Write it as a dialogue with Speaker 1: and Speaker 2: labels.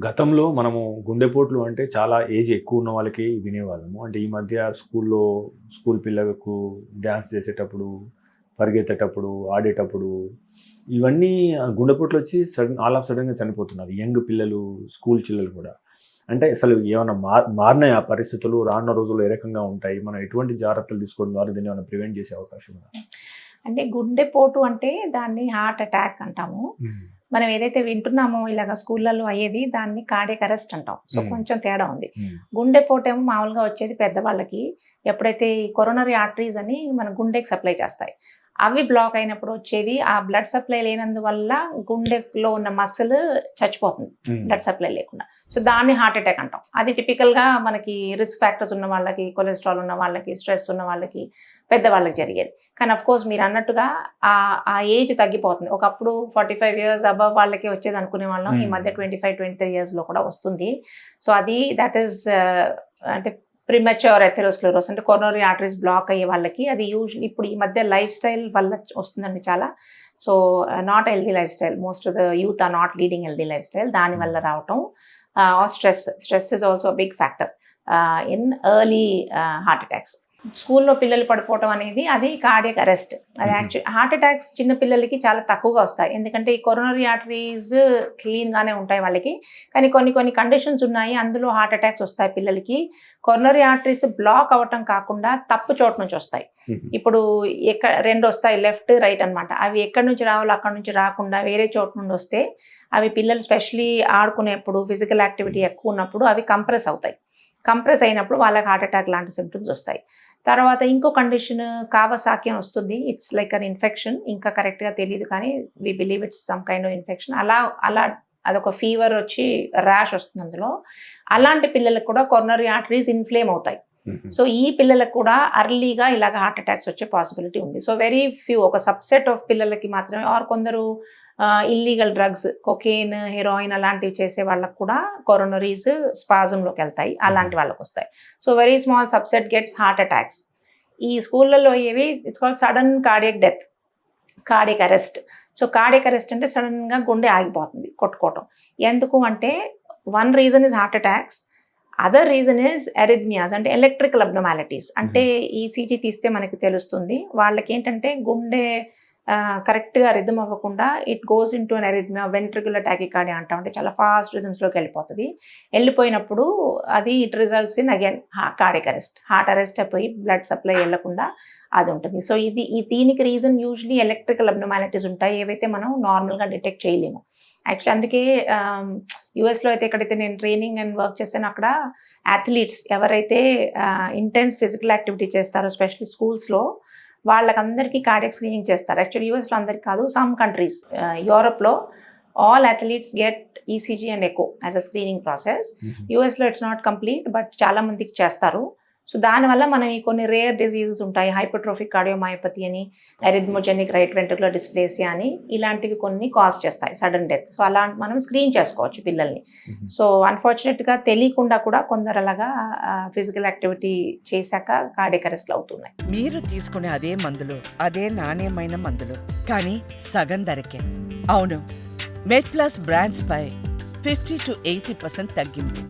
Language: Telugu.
Speaker 1: గతంలో మనము గుండెపోట్లు అంటే చాలా ఏజ్ ఎక్కువ ఉన్న వాళ్ళకి వినేవాళ్ళము. అంటే ఈ మధ్య స్కూల్ పిల్లలకు డాన్స్ చేసేటప్పుడు, పరిగెత్తేటప్పుడు, ఆడేటప్పుడు ఇవన్నీ గుండెపోట్లు వచ్చి ఆల్ ఆఫ్ సడెన్‌గా చనిపోతున్నారు. యంగ్ పిల్లలు, స్కూల్ పిల్లలు కూడా. అంటే అసలు ఏమన్నా మారినాయా పరిస్థితులు? రానున్న రోజుల్లో ఏ రకంగా ఉంటాయి? మనం ఎటువంటి జాగ్రత్తలు తీసుకోవడం ద్వారా దీన్ని ఏమైనా ప్రివెంట్ చేసే అవకాశం ఉందా?
Speaker 2: అంటే గుండెపోటు అంటే దాన్ని హార్ట్ అటాక్ అంటాము. మనం ఏదైతే వింటున్నామో ఇలాగ స్కూళ్ళల్లో అయ్యేది దాన్ని కార్డియాక్ అరెస్ట్ అంటాం. సో కొంచెం తేడా ఉంది. గుండెపోటు ఏమో మామూలుగా వచ్చేది పెద్దవాళ్ళకి. ఎప్పుడైతే ఈ కొరోనరీ ఆర్టరీస్ అని మన గుండెకి సప్లై చేస్తాయి. అవి బ్లాక్ అయినప్పుడు వచ్చేది ఆ బ్లడ్ సప్లై లేనందువల్ల గుండెలో ఉన్న మసిల్ చచ్చిపోతుంది బ్లడ్ సప్లై లేకుండా. సో దాన్ని హార్ట్ అటాక్ అంటాం. అది టిపికల్గా మనకి రిస్క్ ఫ్యాక్టర్స్ ఉన్న వాళ్ళకి, కొలెస్ట్రాల్ ఉన్న వాళ్ళకి, స్ట్రెస్ ఉన్న వాళ్ళకి, పెద్దవాళ్ళకి జరిగేది. కానీ అఫ్ కోర్స్ మీరు అన్నట్టుగా ఆ ఏజ్ తగ్గిపోతుంది. ఒకప్పుడు 45 ఇయర్స్ అబవ్ వాళ్ళకి వచ్చేది అనుకునే వాళ్ళం. ఈ మధ్య 25-23 ఇయర్స్లో కూడా వస్తుంది. సో అది దట్ ఈస్ అంటే ప్రిమచ్యూర్ ఎథెరోస్క్లెరోసిస్ అంటే కొరోనరీ ఆర్టరీస్ బ్లాక్ అయ్యే వాళ్ళకి అది యూజువల్లీ ఇప్పుడు ఈ మధ్య లైఫ్ స్టైల్ వల్ల వస్తుందండి చాలా. So not healthy life style, most of the youth are not leading healthy life style. దానివల్ల రావటం stress is also big factor in early heart attacks. స్కూల్లో పిల్లలు పడిపోవటం అనేది అది కార్డియాక్ అరెస్ట్. అది యాక్చువల్ హార్ట్ అటాక్స్ చిన్న పిల్లలకి చాలా తక్కువగా వస్తాయి. ఎందుకంటే ఈ కొరోనరీ ఆర్టరీస్ క్లీన్గానే ఉంటాయి వాళ్ళకి. కానీ కొన్ని కండిషన్స్ ఉన్నాయి, అందులో హార్ట్ అటాక్స్ వస్తాయి పిల్లలకి. కొరోనరీ ఆర్టరీస్ బ్లాక్ అవ్వటం కాకుండా తప్పు చోటు నుంచి వస్తాయి. ఇప్పుడు రెండు వస్తాయి, లెఫ్ట్ రైట్ అనమాట. అవి ఎక్కడి నుంచి రావాలో అక్కడ నుంచి రాకుండా వేరే చోటు నుండి వస్తే అవి పిల్లలు స్పెషలీ ఆడుకునేప్పుడు, ఫిజికల్ యాక్టివిటీ ఎక్కువ ఉన్నప్పుడు అవి కంప్రెస్ అవుతాయి. కంప్రెస్ అయినప్పుడు వాళ్ళకి హార్ట్ అటాక్ లాంటి సిమ్టమ్స్ వస్తాయి. తర్వాత ఇంకో కండిషన్ కావసాకి అని వస్తుంది. It's like an infection. ఇంకా కరెక్ట్గా తెలియదు కానీ we believe it's some kind of infection. అలా అదొక ఫీవర్ వచ్చి ర్యాష్ వస్తుంది అందులో. అలాంటి పిల్లలకు కూడా కొరోనరీ ఆర్టరీస్ ఇన్ఫ్లేమ్ అవుతాయి. సో ఈ పిల్లలకు కూడా అర్లీగా ఇలాగ హార్ట్ అటాక్స్ వచ్చే పాసిబిలిటీ ఉంది. సో వెరీ ఫ్యూ, ఒక సబ్సెట్ ఆఫ్ పిల్లలకి మాత్రమే, ఆర్ కొందరు ఇల్లీగల్ డ్రగ్స్, కొకేన్, హెరాయిన్ అలాంటివి చేసే వాళ్ళకు కూడా కొరోనరీస్ స్పాజంలోకి వెళ్తాయి. అలాంటి వాళ్ళకి వస్తాయి. So very small subset gets heart attacks. ఈ స్కూళ్ళల్లో ఏవి it's called sudden cardiac death, cardiac arrest. So cardiac arrest అంటే సడన్గా గుండె ఆగిపోతుంది కొట్టుకోవటం. ఎందుకు అంటే one reason is heart attacks, other reason is arrhythmias అంటే ఎలక్ట్రికల్ అబ్నార్మాలిటీస్. అంటే ఈసీజీ తీస్తే మనకి తెలుస్తుంది. వాళ్ళకి ఏంటంటే గుండె కరెక్ట్గా రిథమ్ అవ్వకుండా it goes in to an arrhythmia, ventricular tachycardia అంటాం. అంటే చాలా ఫాస్ట్ రిథమ్స్లోకి వెళ్ళిపోతుంది. వెళ్ళిపోయినప్పుడు అది it results in again cardiac arrest. Heart arrest అయిపోయి బ్లడ్ సప్లై వెళ్ళకుండా అది ఉంటుంది. సో దీనికి రీజన్ యూజువలీ ఎలక్ట్రికల్ అబ్నార్మాలిటీస్ ఉంటాయి, ఏవైతే మనం నార్మల్గా డిటెక్ట్ చేయలేము. యాక్చువల్లీ అందుకే యూఎస్లో అయితే ఎక్కడైతే నేను ట్రైనింగ్ అండ్ వర్క్ చేశానో అక్కడ అథ్లీట్స్ ఎవరైతే ఇంటెన్స్ ఫిజికల్ యాక్టివిటీ చేస్తారో స్పెషల్లీ స్కూల్స్లో వాళ్ళకందరికీ కార్డియాక్ స్క్రీనింగ్ చేస్తారు. యాక్చువల్లీ యూఎస్లో అందరికి కాదు, సమ్ కంట్రీస్, యూరోప్లో all athletes get ECG and echo as a screening process. యూఎస్లో ఇట్స్ నాట్ కంప్లీట్, బట్ చాలా మందికి చేస్తారు. సో దానివల్ల మనం ఈ కొన్ని రేర్ డిజీజెస్ ఉంటాయి, హైపర్ట్రోఫిక్ కార్డియోమయోపతి అని, ఎరిథ్మోజెనిక్ రైట్ వెంట్రికులర్ డిస్ప్లేసియా అని, ఇలాంటివి కొన్ని కాజ్ చేస్తాయి సడన్ డెత్. సో అలా మనం స్క్రీన్ చేసుకోవచ్చు పిల్లల్ని. సో అన్ఫార్చునేట్గా తెలియకుండా కూడా కొందరు అలాగా ఫిజికల్ యాక్టివిటీ చేశాక కార్డియాక్ అరెస్ట్లు అవుతున్నాయి.
Speaker 3: మీరు తీసుకునే అదే మందులు, అదే నాణ్యమైన మందులు, కానీ సగం ధరకే. అవును, మెడ్ ప్లస్ బ్రాండ్స్ పై 50-80% తగ్గింపు.